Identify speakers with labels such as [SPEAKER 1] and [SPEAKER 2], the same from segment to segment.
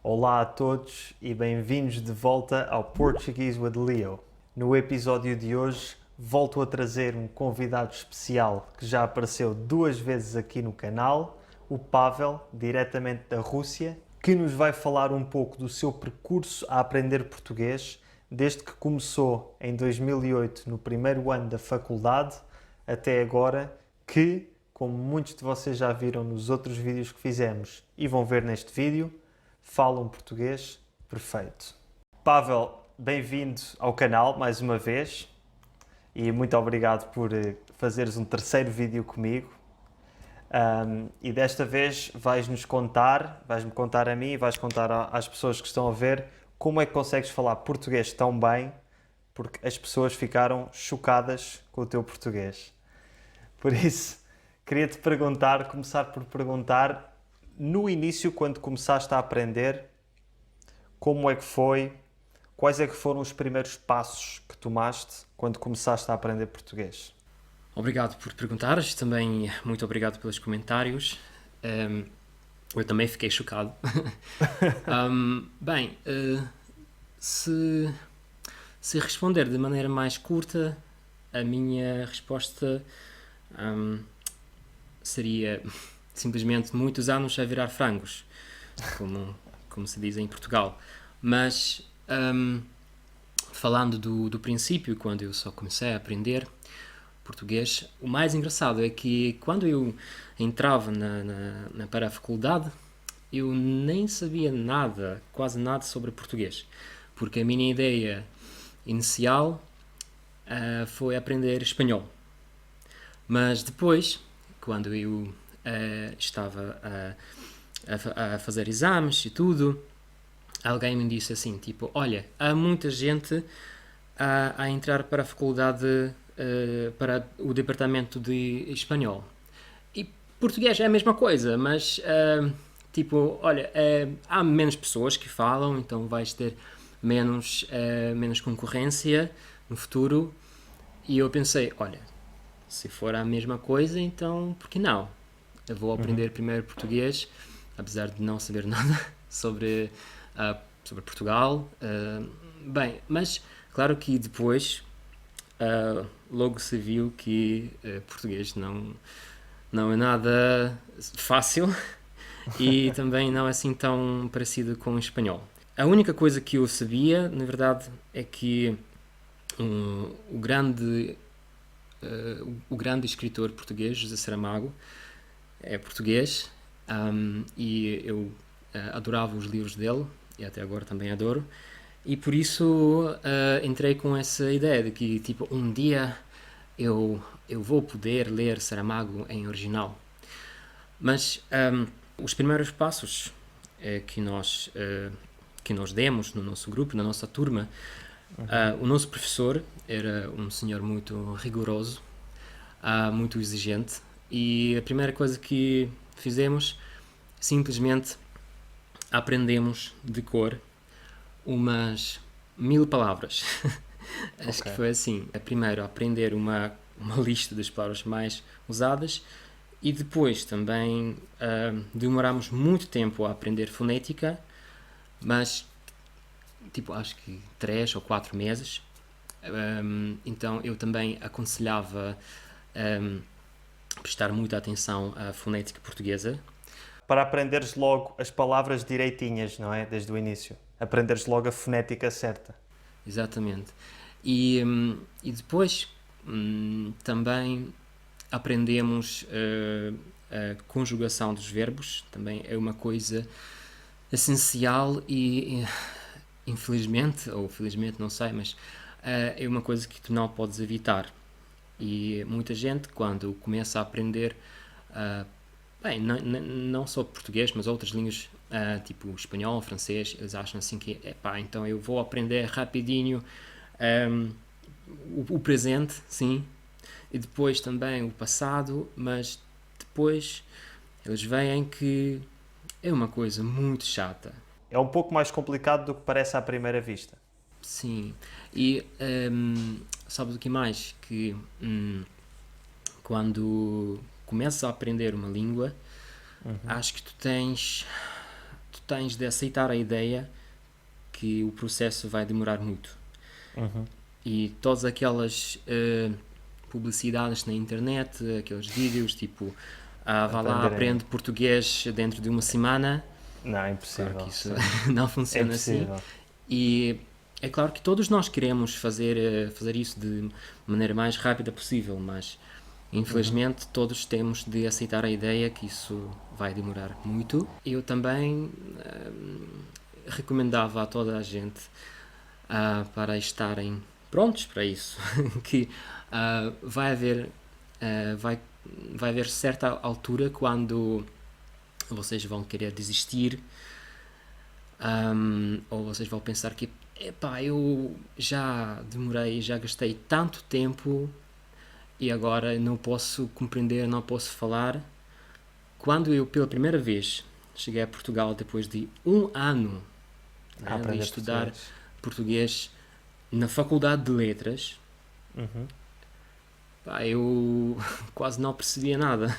[SPEAKER 1] Olá a todos e bem-vindos de volta ao Portuguese with Leo. No episódio de hoje volto a trazer um convidado especial que já apareceu 2 vezes aqui no canal, o Pavel, diretamente da Rússia, que nos vai falar um pouco do seu percurso a aprender português, desde que começou em 2008 no primeiro ano da faculdade até agora, que, como muitos de vocês já viram nos outros vídeos que fizemos e vão ver neste vídeo, fala um português perfeito. Pavel, bem-vindo ao canal mais uma vez e muito obrigado por fazeres um terceiro vídeo comigo. E desta vez vais-me contar a mim e vais contar às pessoas que estão a ver como é que consegues falar português tão bem, porque as pessoas ficaram chocadas com o teu português. Por isso, queria-te começar por perguntar, no início, quando começaste a aprender, como é que foi, quais é que foram os primeiros passos que tomaste quando começaste a aprender português?
[SPEAKER 2] Obrigado por perguntares, também muito obrigado pelos comentários. Eu também fiquei chocado. Bem, se responder de maneira mais curta, a minha resposta seria simplesmente muitos anos a virar frangos, como se diz em Portugal. Mas, falando do princípio, quando eu só comecei a aprender português, o mais engraçado é que quando eu entrava para a faculdade, eu nem sabia nada, quase nada sobre português, porque a minha ideia inicial foi aprender espanhol. Mas depois, quando eu estava a fazer exames e tudo, alguém me disse assim, tipo, olha, há muita gente a entrar para a faculdade, para o departamento de espanhol. E português é a mesma coisa, mas, tipo, olha, há menos pessoas que falam, então vais ter menos concorrência no futuro. E eu pensei, olha, se for a mesma coisa, então por que não? Eu vou aprender primeiro português, apesar de não saber nada sobre Portugal. Bem, mas claro que depois logo se viu que português não é nada fácil e também não é assim tão parecido com o espanhol. A única coisa que eu sabia, na verdade, é que o grande escritor português, José Saramago, é português, e eu adorava os livros dele, e até agora também adoro, e por isso entrei com essa ideia de que, tipo, um dia eu vou poder ler Saramago em original. Mas os primeiros passos que nós demos no nosso grupo, na nossa turma, o nosso professor era um senhor muito rigoroso, muito exigente, e a primeira coisa que fizemos, simplesmente aprendemos de cor umas 1000 palavras. Acho que foi assim. Primeiro aprender uma lista das palavras mais usadas e depois também demoramos muito tempo a aprender fonética, mas tipo, acho que 3 ou 4 meses. Então eu também aconselhava prestar muita atenção à fonética portuguesa.
[SPEAKER 1] Para aprenderes logo as palavras direitinhas, não é? Desde o início. Aprenderes logo a fonética certa.
[SPEAKER 2] Exatamente. E depois também aprendemos a conjugação dos verbos. Também é uma coisa essencial e infelizmente, ou felizmente, não sei, mas é uma coisa que tu não podes evitar. E muita gente, quando começa a aprender, bem, não só português, mas outras línguas, tipo espanhol, francês, eles acham assim que, então eu vou aprender rapidinho o presente, sim, e depois também o passado, mas depois eles veem que é uma coisa muito chata.
[SPEAKER 1] É um pouco mais complicado do que parece à primeira vista.
[SPEAKER 2] Sim, e sabes o que mais? Que quando começas a aprender uma língua, acho que tu tens de aceitar a ideia que o processo vai demorar muito. E todas aquelas publicidades na internet, aqueles vídeos tipo vá lá, aprende português dentro de uma semana.
[SPEAKER 1] Não, é impossível.
[SPEAKER 2] Claro que isso não funciona assim. E é claro que todos nós queremos fazer isso de maneira mais rápida possível, mas infelizmente todos temos de aceitar a ideia que isso vai demorar muito. Eu também recomendava a toda a gente para estarem prontos para isso, que vai haver certa altura quando vocês vão querer desistir, ou vocês vão pensar que epá, eu já demorei, já gastei tanto tempo e agora não posso compreender, não posso falar. Quando eu pela primeira vez cheguei a Portugal depois de 1 ano de estudar português na Faculdade de Letras, eu quase não percebia nada.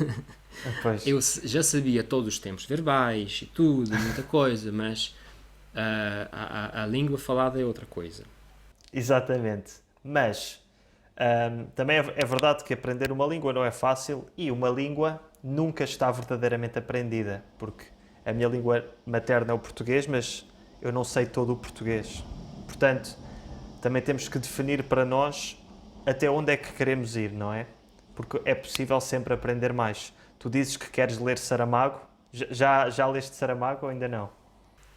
[SPEAKER 2] Eu já sabia todos os tempos verbais e tudo, muita coisa, mas a língua falada é outra coisa.
[SPEAKER 1] Exatamente. Mas também é verdade que aprender uma língua não é fácil e uma língua nunca está verdadeiramente aprendida, porque a minha língua materna é o português, mas eu não sei todo o português. Portanto, também temos que definir para nós até onde é que queremos ir, não é? Porque é possível sempre aprender mais. Tu dizes que queres ler Saramago. Já leste Saramago ou ainda não?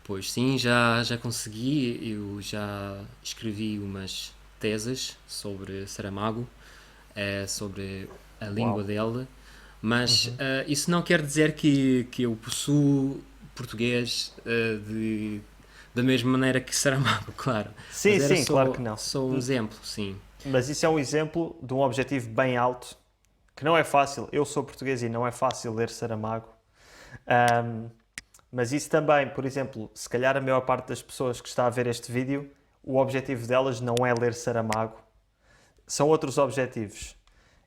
[SPEAKER 2] Pois sim, já consegui. Eu já escrevi umas teses sobre Saramago, sobre a língua dele, mas isso não quer dizer que eu possuo português da mesma maneira que Saramago, claro.
[SPEAKER 1] Sim, claro que não.
[SPEAKER 2] Só um exemplo, sim.
[SPEAKER 1] Mas isso é um exemplo de um objetivo bem alto, que não é fácil. Eu sou português e não é fácil ler Saramago. Mas isso também, por exemplo, se calhar a maior parte das pessoas que está a ver este vídeo, o objetivo delas não é ler Saramago. São outros objetivos.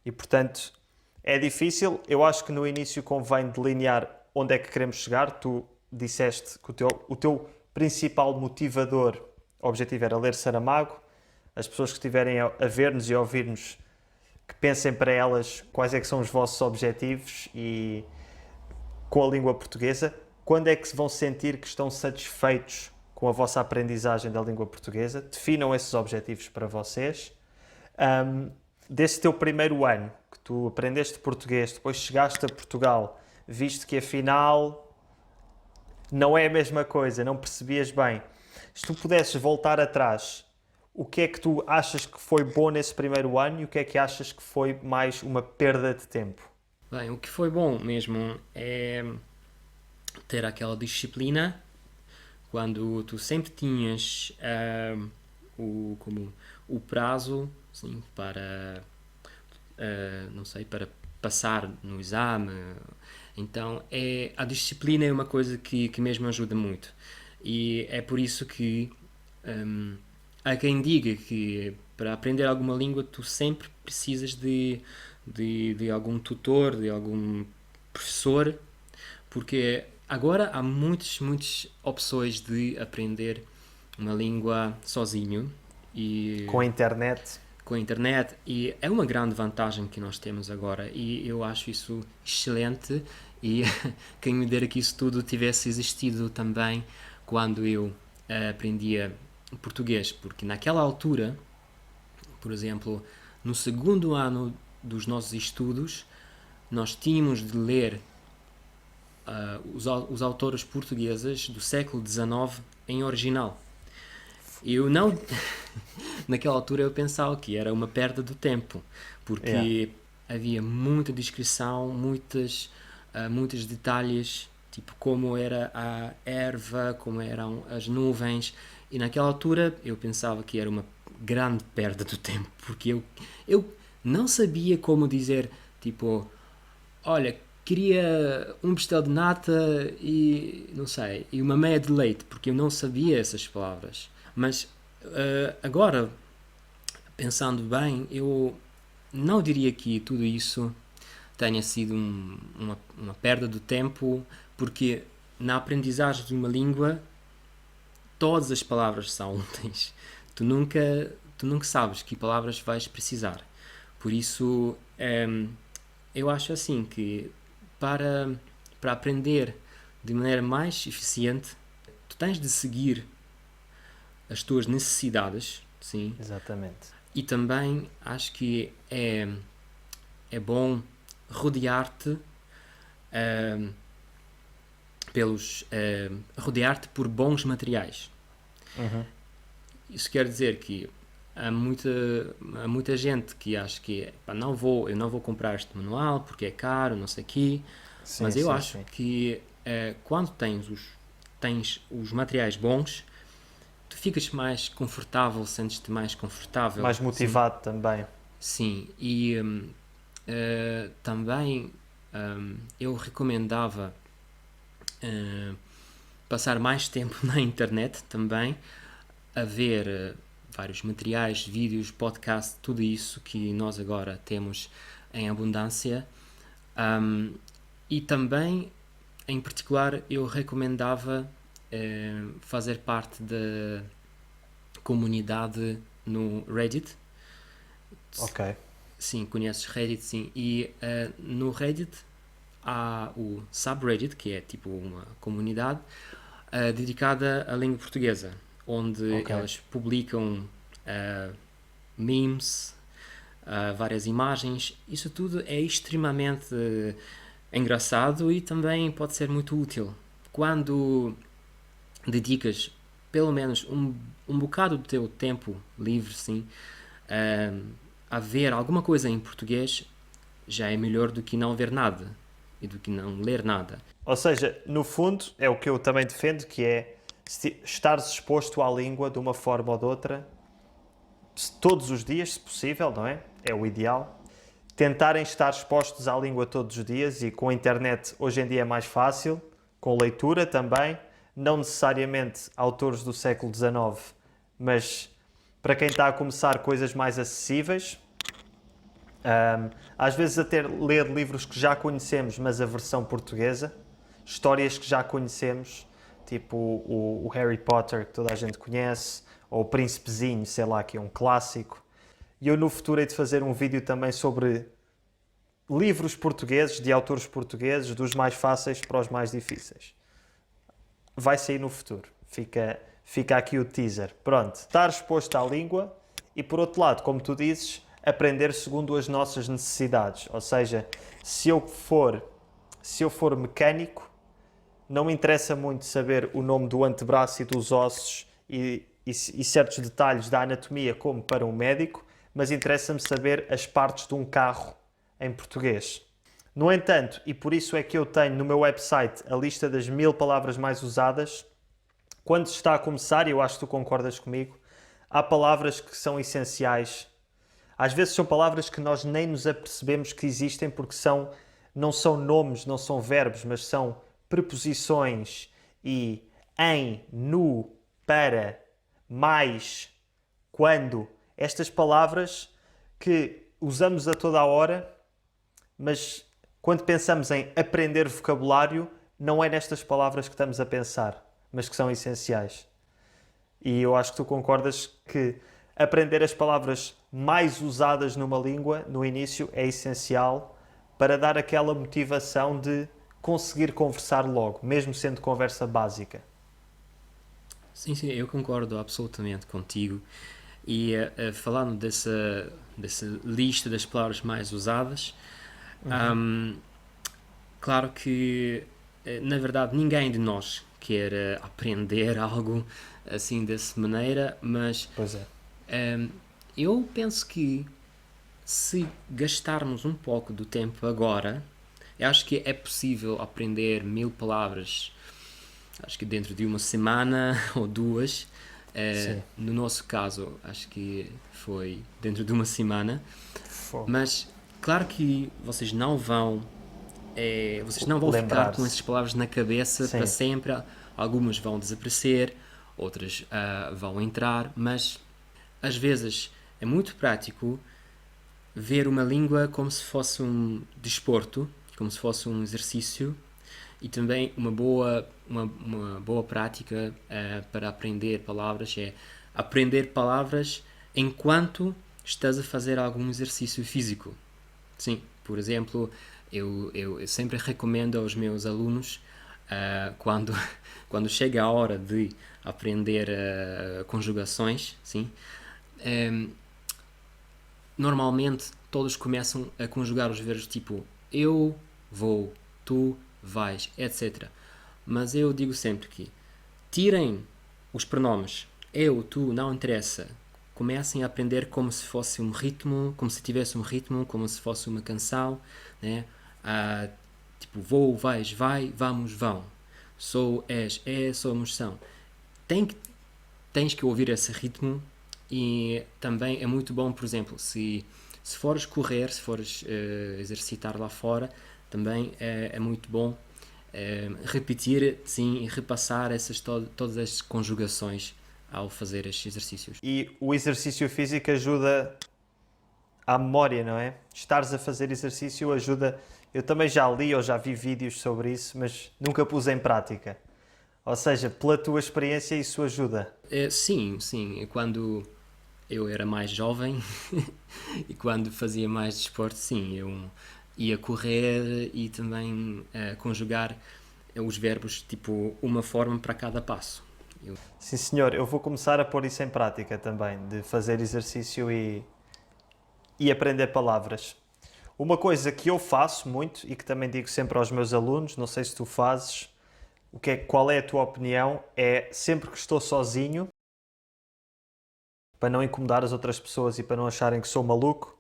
[SPEAKER 1] E, portanto, é difícil. Eu acho que no início convém delinear onde é que queremos chegar. Tu disseste que o teu principal motivador, objetivo era ler Saramago. As pessoas que estiverem a ver-nos e a ouvir-nos, que pensem para elas quais é que são os vossos objetivos e com a língua portuguesa. Quando é que se vão sentir que estão satisfeitos com a vossa aprendizagem da língua portuguesa? Definam esses objetivos para vocês. Desse teu primeiro ano, que tu aprendeste português, depois chegaste a Portugal, viste que afinal não é a mesma coisa, não percebias bem. Se tu pudesses voltar atrás, o que é que tu achas que foi bom nesse primeiro ano e o que é que achas que foi mais uma perda de tempo?
[SPEAKER 2] Bem, o que foi bom mesmo é ter aquela disciplina quando tu sempre tinhas o prazo, sim, para não sei, para passar no exame. Então a disciplina é uma coisa que mesmo ajuda muito, e é por isso que há quem diga que para aprender alguma língua tu sempre precisas de algum tutor, de algum professor, porque agora há muitas opções de aprender uma língua sozinho e
[SPEAKER 1] com a internet.
[SPEAKER 2] E é uma grande vantagem que nós temos agora, e eu acho isso excelente. E quem me dera que isso tudo tivesse existido também quando eu aprendia português, porque naquela altura, por exemplo, no segundo ano dos nossos estudos, nós tínhamos de ler os autores portugueses do século XIX em original. Eu não... Naquela altura eu pensava que era uma perda do tempo, porque havia muita descrição, muitos detalhes, tipo como era a erva, como eram as nuvens, e naquela altura eu pensava que era uma grande perda do tempo, porque eu não sabia como dizer, tipo, olha, queria um pastel de nata e, não sei, e uma meia de leite, porque eu não sabia essas palavras. Mas agora, pensando bem, eu não diria que tudo isso tenha sido uma perda do tempo, porque na aprendizagem de uma língua, todas as palavras são úteis. Tu nunca sabes que palavras vais precisar. Por isso, eu acho assim que para aprender de maneira mais eficiente, tu tens de seguir as tuas necessidades, sim.
[SPEAKER 1] Exatamente.
[SPEAKER 2] E também acho que é bom rodear-te rodear-te por bons materiais.
[SPEAKER 1] Uhum.
[SPEAKER 2] Isso quer dizer que há muita gente que acha que pá, eu não vou comprar este manual porque é caro, não sei o quê,
[SPEAKER 1] Sim,
[SPEAKER 2] mas eu
[SPEAKER 1] sim,
[SPEAKER 2] acho
[SPEAKER 1] sim.
[SPEAKER 2] que quando tens os materiais bons, tu ficas mais confortável, sentes-te mais confortável.
[SPEAKER 1] Mais motivado também.
[SPEAKER 2] Sim, e também eu recomendava passar mais tempo na internet também, a ver vários materiais, vídeos, podcasts, tudo isso que nós agora temos em abundância. E também, em particular, eu recomendava fazer parte da comunidade no Reddit.
[SPEAKER 1] Ok.
[SPEAKER 2] Sim, conheces Reddit, sim. E no Reddit há o subreddit, que é tipo uma comunidade dedicada à língua portuguesa, onde
[SPEAKER 1] Ok.
[SPEAKER 2] elas publicam memes, várias imagens. Isso tudo é extremamente engraçado e também pode ser muito útil. Quando dedicas pelo menos um bocado do teu tempo livre, sim, a ver alguma coisa em português, já é melhor do que não ver nada e do que não ler nada.
[SPEAKER 1] Ou seja, no fundo, é o que eu também defendo, que é estares exposto à língua de uma forma ou de outra, todos os dias, se possível, não é? É o ideal. Tentarem estar expostos à língua todos os dias, e com a internet hoje em dia é mais fácil, com leitura também, não necessariamente autores do século XIX, mas para quem está a começar, coisas mais acessíveis. Às vezes até ler livros que já conhecemos, mas a versão portuguesa, histórias que já conhecemos, tipo o Harry Potter, que toda a gente conhece, ou o Príncipezinho, sei lá, que é um clássico. E eu no futuro hei de fazer um vídeo também sobre livros portugueses, de autores portugueses, dos mais fáceis para os mais difíceis. Vai sair no futuro. Fica aqui o teaser. Pronto, estar exposto à língua e, por outro lado, como tu dizes, aprender segundo as nossas necessidades. Ou seja, se eu for mecânico, não me interessa muito saber o nome do antebraço e dos ossos e certos detalhes da anatomia como para um médico, mas interessa-me saber as partes de um carro em português. No entanto, e por isso é que eu tenho no meu website a lista das 1000 palavras mais usadas, quando se está a começar, e eu acho que tu concordas comigo, há palavras que são essenciais. Às vezes são palavras que nós nem nos apercebemos que existem porque não são nomes, não são verbos, mas são preposições e em, no, para, mais, quando. Estas palavras que usamos a toda a hora, mas quando pensamos em aprender vocabulário, não é nestas palavras que estamos a pensar, mas que são essenciais. E eu acho que tu concordas que aprender as palavras mais usadas numa língua no início é essencial para dar aquela motivação de conseguir conversar logo, mesmo sendo conversa básica.
[SPEAKER 2] Sim, sim, eu concordo absolutamente contigo. E falando dessa lista das palavras mais usadas, claro que, na verdade, ninguém de nós quer aprender algo assim dessa maneira, mas
[SPEAKER 1] Pois é.
[SPEAKER 2] eu penso que se gastarmos um pouco do tempo agora, eu acho que é possível aprender 1000 palavras, acho que dentro de uma semana ou duas.
[SPEAKER 1] Sim.
[SPEAKER 2] No nosso caso, acho que foi dentro de uma semana,
[SPEAKER 1] Fogo.
[SPEAKER 2] mas claro que vocês não vão ficar com
[SPEAKER 1] Lembrar-se.
[SPEAKER 2] essas palavras na cabeça para
[SPEAKER 1] Sim.
[SPEAKER 2] sempre. Algumas vão desaparecer, outras vão entrar, mas às vezes é muito prático ver uma língua como se fosse um desporto, como se fosse um exercício, E também uma boa prática para aprender palavras é aprender palavras enquanto estás a fazer algum exercício físico. Sim, por exemplo, eu sempre recomendo aos meus alunos, quando, quando chega a hora de aprender conjugações, sim, eh, normalmente todos começam a conjugar os verbos tipo eu, vou, tu, vais, etc. Mas eu digo sempre que tirem os pronomes eu, tu, não interessa. Comecem a aprender como se fosse um ritmo, como se tivesse um ritmo, como se fosse uma canção, né? Tipo, vou, vais, vai, vamos, vão. Sou, és, é, somos, são. Tem que, tens que ouvir esse ritmo e também é muito bom, por exemplo, se fores correr, se fores exercitar lá fora, também é muito bom repetir, sim, e repassar todas as conjugações ao fazer estes exercícios.
[SPEAKER 1] E o exercício físico ajuda à memória, não é? Estares a fazer exercício ajuda. Eu também já li ou já vi vídeos sobre isso, mas nunca pus em prática. Ou seja, pela tua experiência, isso ajuda.
[SPEAKER 2] Sim, sim. Quando eu era mais jovem e quando fazia mais desporto, sim, eu ia correr e também conjugar os verbos tipo uma forma para cada passo.
[SPEAKER 1] Sim, senhor, eu vou começar a pôr isso em prática também, de fazer exercício e aprender palavras. Uma coisa que eu faço muito e que também digo sempre aos meus alunos, não sei se tu fazes, qual é a tua opinião, é sempre que estou sozinho, para não incomodar as outras pessoas e para não acharem que sou maluco,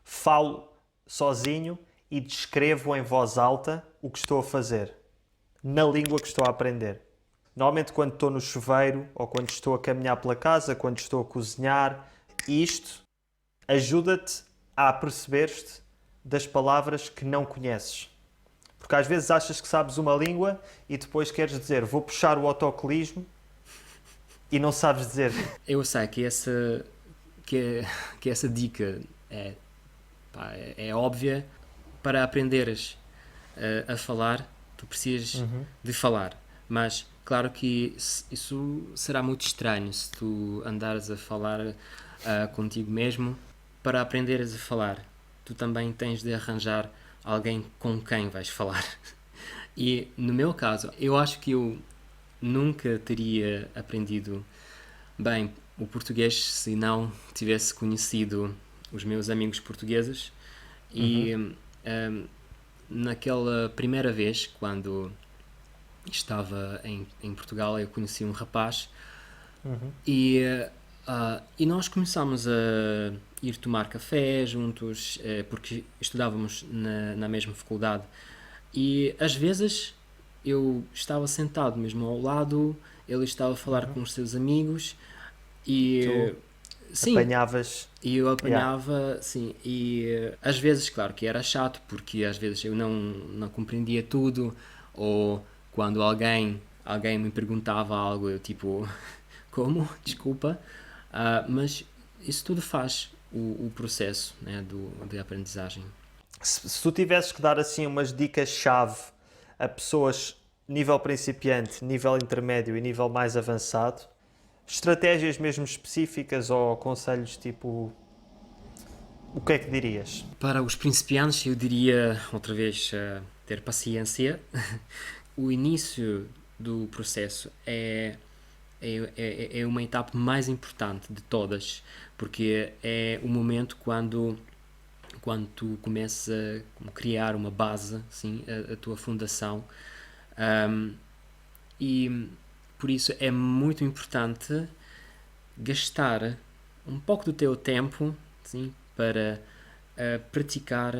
[SPEAKER 1] falo sozinho e descrevo em voz alta o que estou a fazer, na língua que estou a aprender. Normalmente quando estou no chuveiro ou quando estou a caminhar pela casa, quando estou a cozinhar, isto ajuda-te a perceber-te das palavras que não conheces. Porque às vezes achas que sabes uma língua e depois queres dizer vou puxar o autocolismo e não sabes dizer.
[SPEAKER 2] Eu sei que essa dica é óbvia. Para aprenderes a falar, tu precisas de falar. Mas, claro que isso será muito estranho se tu andares a falar contigo mesmo. Para aprenderes a falar, tu também tens de arranjar alguém com quem vais falar. E, no meu caso, eu acho que eu nunca teria aprendido bem o português se não tivesse conhecido os meus amigos portugueses e naquela primeira vez quando estava em Portugal eu conheci um rapaz e, e nós começámos a ir tomar café juntos porque estudávamos na mesma faculdade e às vezes eu estava sentado mesmo ao lado, ele estava a falar com os seus amigos e
[SPEAKER 1] Tu
[SPEAKER 2] sim,
[SPEAKER 1] apanhavas.
[SPEAKER 2] e eu
[SPEAKER 1] Yeah.
[SPEAKER 2] apanhava, sim, e às vezes, claro que era chato, porque às vezes eu não compreendia tudo, ou quando alguém me perguntava algo, eu tipo, como? Desculpa. Mas isso tudo faz o processo, né, de aprendizagem.
[SPEAKER 1] Se tu tivesses que dar assim umas dicas-chave a pessoas nível principiante, nível intermédio e nível mais avançado, estratégias mesmo específicas ou conselhos tipo, o que é que dirias?
[SPEAKER 2] Para os principiantes, eu diria, outra vez, ter paciência. O início do processo é uma etapa mais importante de todas, porque é o momento quando tu começas a criar uma base, assim, a tua fundação. Um, e por isso é muito importante gastar um pouco do teu tempo, sim, para praticar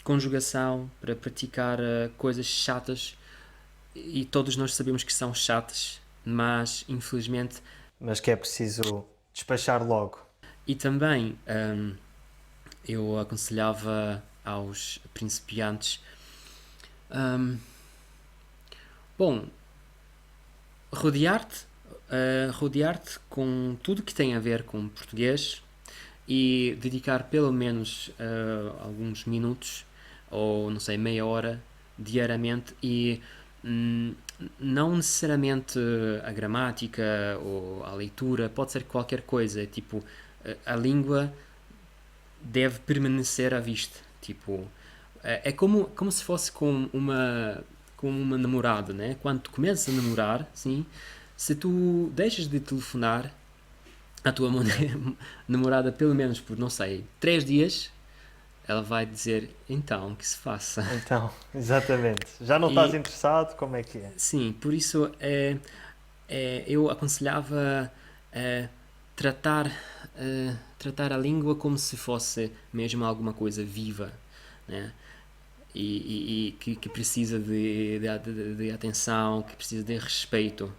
[SPEAKER 2] conjugação, para praticar coisas chatas e todos nós sabemos que são chatas, mas infelizmente.
[SPEAKER 1] Mas que é preciso despachar logo.
[SPEAKER 2] E também eu aconselhava aos principiantes, hum, bom, rodear-te rodear-te com tudo que tem a ver com português e dedicar pelo menos alguns minutos ou não sei, meia hora diariamente e não necessariamente a gramática ou a leitura, pode ser qualquer coisa. Tipo, a língua deve permanecer à vista. Tipo, é como se fosse com uma namorada, né? Quando tu começas a namorar, sim, se tu deixas de telefonar à tua namorada pelo menos por, não sei, 3 dias, ela vai dizer, então, que se faça.
[SPEAKER 1] Então, exatamente. Já não estás
[SPEAKER 2] E,
[SPEAKER 1] interessado? Como é que é?
[SPEAKER 2] sim, por isso eu aconselhava tratar, tratar a língua como se fosse mesmo alguma coisa viva, né? E que precisa de atenção, que precisa de respeito.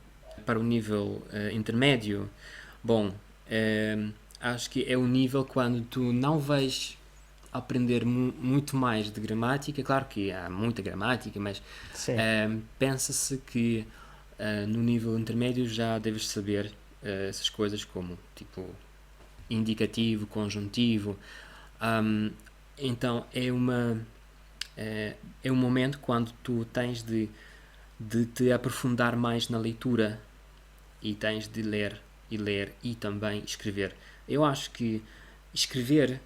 [SPEAKER 2] Para o nível intermédio, bom, acho que é o nível quando tu não vais aprender muito mais de gramática. Claro que há muita gramática, mas
[SPEAKER 1] Sim,
[SPEAKER 2] pensa-se que no nível intermédio já deves saber essas coisas como tipo indicativo, conjuntivo. Um, então é um momento quando tu tens de te aprofundar mais na leitura e tens de ler e ler e também escrever. Eu acho que escrever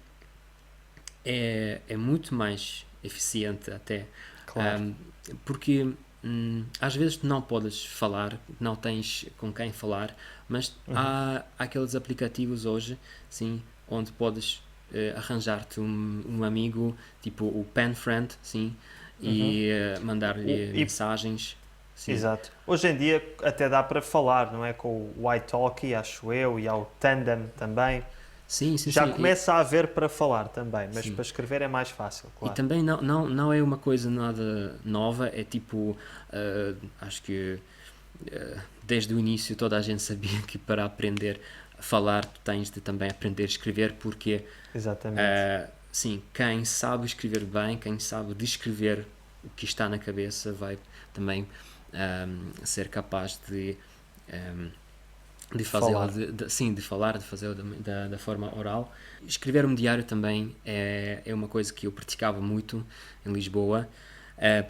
[SPEAKER 2] é muito mais eficiente até,
[SPEAKER 1] claro.
[SPEAKER 2] um, porque às vezes tu não podes falar, não tens com quem falar, mas
[SPEAKER 1] Uhum.
[SPEAKER 2] há aqueles aplicativos hoje, sim, onde podes arranjar-te um amigo, tipo o Pen Friend, sim,
[SPEAKER 1] Uhum.
[SPEAKER 2] e mandar-lhe
[SPEAKER 1] E,
[SPEAKER 2] mensagens, sim.
[SPEAKER 1] exato. Hoje em dia até dá para falar, não é? Com o iTalki, acho eu, e há o Tandem também.
[SPEAKER 2] Sim, sim,
[SPEAKER 1] Já
[SPEAKER 2] sim,
[SPEAKER 1] começa a haver para falar também, mas
[SPEAKER 2] sim.
[SPEAKER 1] para escrever é mais fácil,
[SPEAKER 2] E
[SPEAKER 1] claro.
[SPEAKER 2] também não é uma coisa nada nova, é tipo, acho que desde o início toda a gente sabia que para aprender a falar tu tens de também aprender a escrever, porque
[SPEAKER 1] Exatamente.
[SPEAKER 2] sim, quem sabe escrever bem, quem sabe descrever o que está na cabeça vai também ser capaz de fazê-la,
[SPEAKER 1] Falar.
[SPEAKER 2] sim, de falar, de fazê-la da forma oral. Escrever um diário também é uma coisa que eu praticava muito em Lisboa,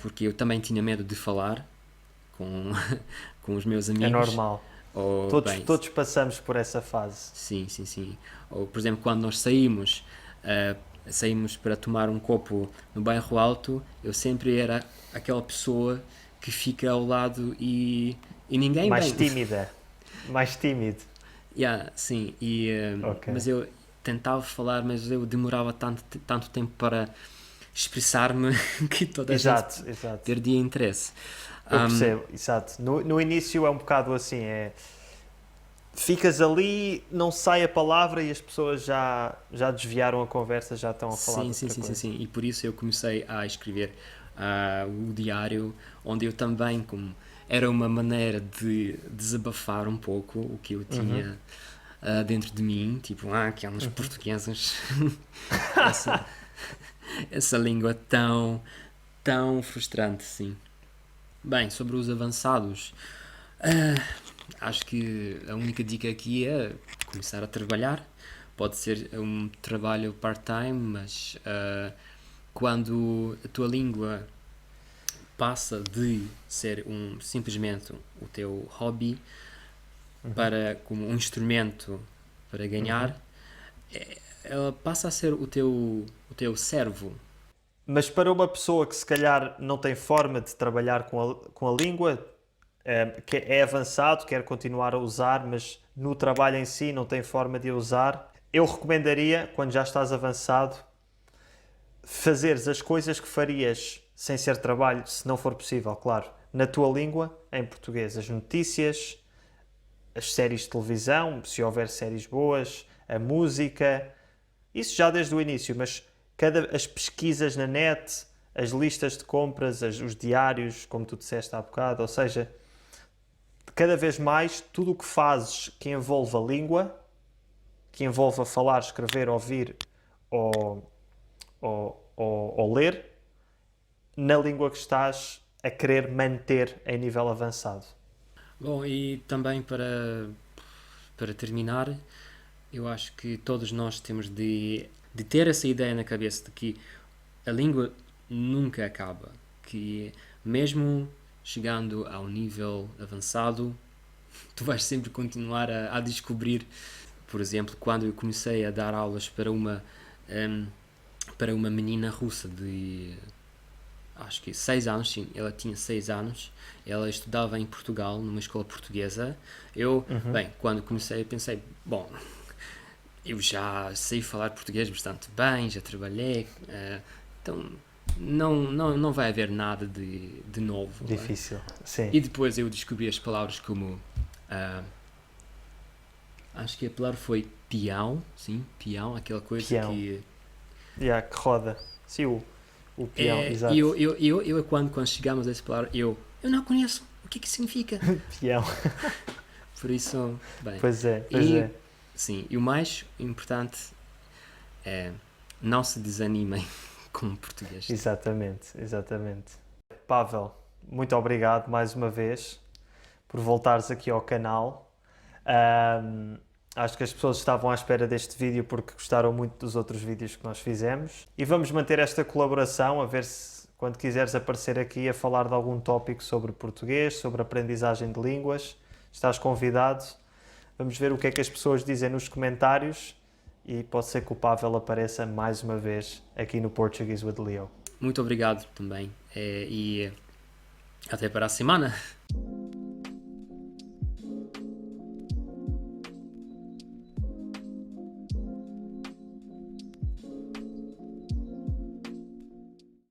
[SPEAKER 2] porque eu também tinha medo de falar com, com os meus
[SPEAKER 1] É
[SPEAKER 2] amigos,
[SPEAKER 1] normal.
[SPEAKER 2] ou,
[SPEAKER 1] Todos,
[SPEAKER 2] bem,
[SPEAKER 1] todos passamos por essa fase.
[SPEAKER 2] sim, sim, sim. Ou, por exemplo, quando nós saímos para tomar um copo no bairro Alto, eu sempre era aquela pessoa que fica ao lado e ninguém
[SPEAKER 1] Mais
[SPEAKER 2] vem.
[SPEAKER 1] tímida. Mais tímido.
[SPEAKER 2] Yeah, sim,
[SPEAKER 1] Ok.
[SPEAKER 2] mas eu tentava falar, mas eu demorava tanto tempo para expressar-me que toda a gente
[SPEAKER 1] Exato, exato.
[SPEAKER 2] perdia interesse.
[SPEAKER 1] Eu
[SPEAKER 2] Um,
[SPEAKER 1] percebo, exato. No início é um bocado assim, ficas ali, não sai a palavra e as pessoas já desviaram a conversa, já estão a falar de
[SPEAKER 2] sim, sim,
[SPEAKER 1] outra
[SPEAKER 2] sim, sim,
[SPEAKER 1] coisa.
[SPEAKER 2] sim. E por isso eu comecei a escrever o diário, onde eu também, como era uma maneira de desabafar um pouco o que eu
[SPEAKER 1] Uhum,
[SPEAKER 2] tinha dentro de mim, tipo, aqueles
[SPEAKER 1] uhum.
[SPEAKER 2] portugueses, essa, essa língua tão frustrante, sim. Bem, sobre os avançados, acho que a única dica aqui é começar a trabalhar. Pode ser um trabalho part-time, mas quando a tua língua passa de ser simplesmente o teu hobby
[SPEAKER 1] Uhum,
[SPEAKER 2] para como um instrumento para
[SPEAKER 1] uhum.
[SPEAKER 2] ganhar, ela passa a ser o teu servo.
[SPEAKER 1] Mas para uma pessoa que se calhar não tem forma de trabalhar com a língua, que é avançado, quer continuar a usar, mas no trabalho em si não tem forma de a usar, eu recomendaria, quando já estás avançado, fazeres as coisas que farias sem ser trabalho, se não for possível, claro, na tua língua, em português. As notícias, as séries de televisão, se houver séries boas, a música, isso já desde o início, mas as pesquisas na net, as listas de compras, os diários, como tu disseste há bocado, ou seja, cada vez mais tudo o que fazes que envolva língua, que envolva falar, escrever, ouvir ou, ou ler, na língua que estás a querer manter em nível avançado.
[SPEAKER 2] Bom, e também para terminar, eu acho que todos nós temos de ter essa ideia na cabeça de que a língua nunca acaba, que mesmo chegando ao nível avançado, tu vais sempre continuar a descobrir. Por exemplo, quando eu comecei a dar aulas para uma menina russa de acho que 6 anos, sim, ela tinha 6 anos, ela estudava em Portugal, numa escola portuguesa. Bem, quando comecei, pensei, bom, eu já sei falar português bastante bem, já trabalhei, então não vai haver nada de novo.
[SPEAKER 1] Difícil, sim.
[SPEAKER 2] E depois eu descobri as palavras como, acho que a palavra foi peão, sim, peão, aquela coisa
[SPEAKER 1] Peão.
[SPEAKER 2] que...
[SPEAKER 1] Que roda. Sim, o peão, exato.
[SPEAKER 2] E eu quando chegamos a essa palavra, eu não conheço, o que significa?
[SPEAKER 1] Peão.
[SPEAKER 2] Por isso, bem.
[SPEAKER 1] Pois é.
[SPEAKER 2] Sim, e o mais importante é não se desanimem com o português.
[SPEAKER 1] Exatamente. Pavel, muito obrigado mais uma vez por voltares aqui ao canal. Acho que as pessoas estavam à espera deste vídeo porque gostaram muito dos outros vídeos que nós fizemos. E vamos manter esta colaboração, a ver se quando quiseres aparecer aqui a falar de algum tópico sobre português, sobre aprendizagem de línguas, estás convidado. Vamos ver o que é que as pessoas dizem nos comentários e pode ser que o Pavel apareça mais uma vez aqui no Portuguese with Leo.
[SPEAKER 2] Muito obrigado também e até para a semana.